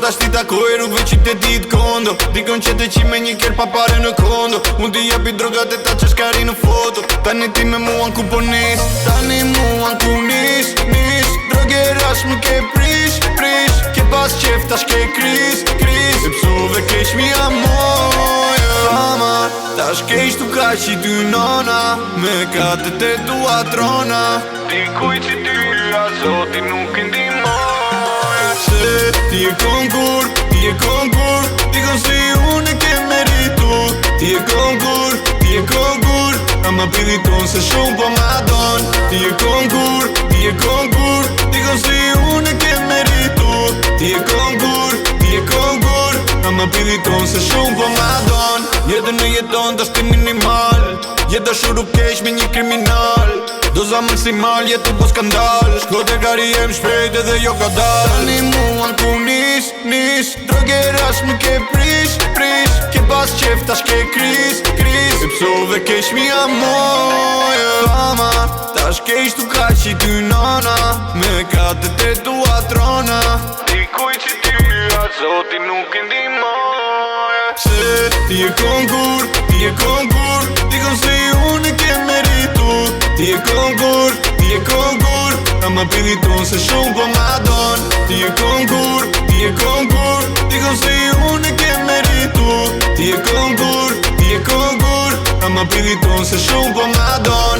tash ti takoj rrugve qytetit kondo. Dikon që të qime një kjer pa pare në kondo. Unë ti japi drogat e ta që shkari në foto. Tani ti me muan ku po nis, tani muan ku nis. Droge rash më ke prish, ke pas qef tash ke kris. E psove kesh mi amoj Amar, tash kesh tu ka që ty nona. Me katët e tua trona. Dikuj që ty a zoti nuk i ndihmoj. Se ti e konkur, dikon si unë e ke meritu. Ti e konkur, a ma pidi ton se shumë po ma don. Ti e konkur, dikon si unë e ke meritu. Ti e konkur, a ma pidi ton se shumë po ma don. Jetën e jeton t'ashtë minimal. Jetë dashur u kesh me një kriminal. Doza maksimal, jetu po skandal. Shko te kari jem shpejt edhe jo ka dal. Tani muan ku nis, droge rash më ke prish, ke pas qef tash ke kris. E psove kesh mi amoj Amar, tash kesh tu ka që ty nona. Me katët e tua trona. Dikuj që ty a zoti nuk i ndihmoj. Se ti e konkur, dikon si unë e ke meritu. Ti e konkur, a ma pidi ton se shumë po ma don. Ti e konkur, dikon si unë e ke meritu. Ti e konkur, a ma pidi ton se shumë po ma don.